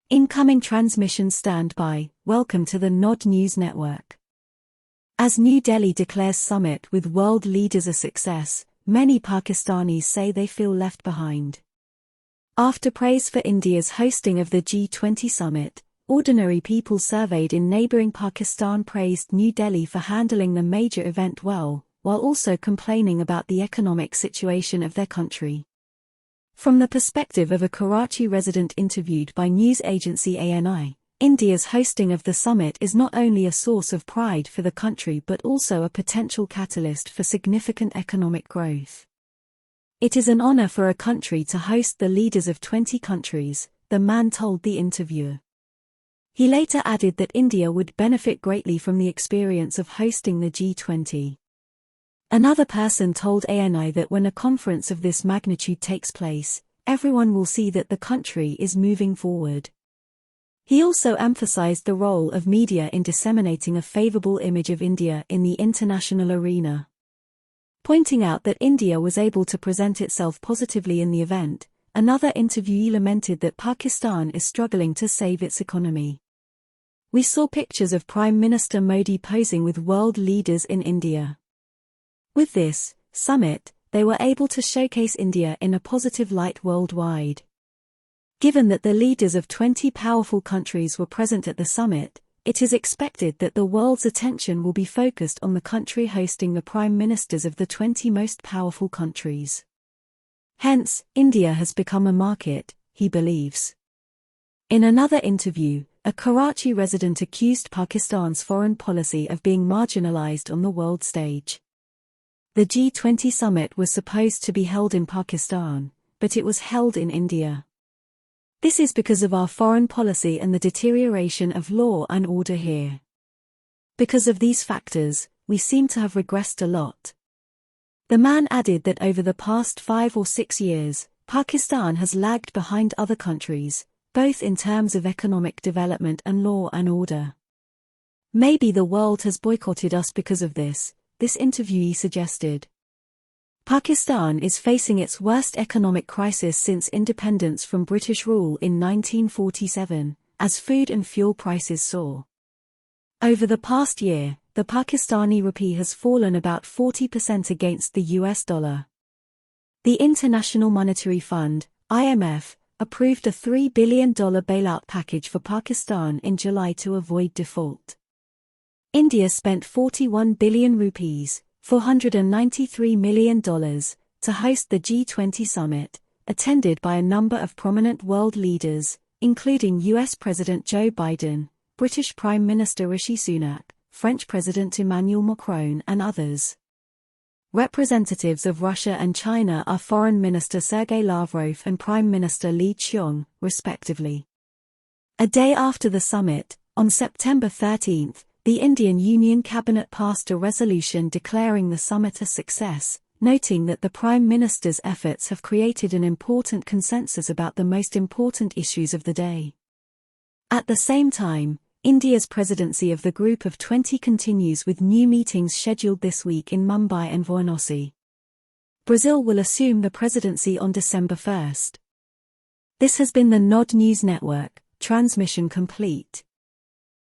Incoming transmission standby. Welcome to the Nod News Network. As New Delhi declares summit with world leaders a success, many Pakistanis say they feel left behind. After praise for India's hosting of the G20 summit, ordinary people surveyed in neighboring Pakistan praised New Delhi for handling the major event well, while also complaining about the economic situation of their country. From the perspective of a Karachi resident interviewed by news agency ANI, India's hosting of the summit is not only a source of pride for the country but also a potential catalyst for significant economic growth. It is an honor for a country to host the leaders of 20 countries, the man told the interviewer. He later added that India would benefit greatly from the experience of hosting the G20. Another person told ANI that when a conference of this magnitude takes place, everyone will see that the country is moving forward. He also emphasized the role of media in disseminating a favorable image of India in the international arena. Pointing out that India was able to present itself positively in the event, another interviewee lamented that Pakistan is struggling to save its economy. We saw pictures of Prime Minister Modi posing with world leaders in India. With this summit, they were able to showcase India in a positive light worldwide. Given that the leaders of 20 powerful countries were present at the summit, it is expected that the world's attention will be focused on the country hosting the prime ministers of the 20 most powerful countries. Hence, India has become a market, he believes. In another interview, a Karachi resident accused Pakistan's foreign policy of being marginalized on the world stage. The G20 summit was supposed to be held in Pakistan, but it was held in India. This is because of our foreign policy and the deterioration of law and order here. Because of these factors, we seem to have regressed a lot. The man added that over the past 5 or 6 years, Pakistan has lagged behind other countries, both in terms of economic development and law and order. Maybe the world has boycotted us because of this interviewee suggested. Pakistan is facing its worst economic crisis since independence from British rule in 1947, as food and fuel prices soar. Over the past year, the Pakistani rupee has fallen about 40% against the US dollar. The International Monetary Fund, IMF, approved a $3 billion bailout package for Pakistan in July to avoid default. India spent 41 billion rupees, $493 million, to host the G20 summit, attended by a number of prominent world leaders, including US President Joe Biden, British Prime Minister Rishi Sunak, French President Emmanuel Macron and others. Representatives of Russia and China are Foreign Minister Sergei Lavrov and Prime Minister Li Qiang, respectively. A day after the summit, on September 13, the Indian Union Cabinet passed a resolution declaring the summit a success, noting that the Prime Minister's efforts have created an important consensus about the most important issues of the day. At the same time, India's presidency of the Group of 20 continues with new meetings scheduled this week in Mumbai and Varanasi. Brazil will assume the presidency on December 1. This has been the Nod News Network, transmission complete.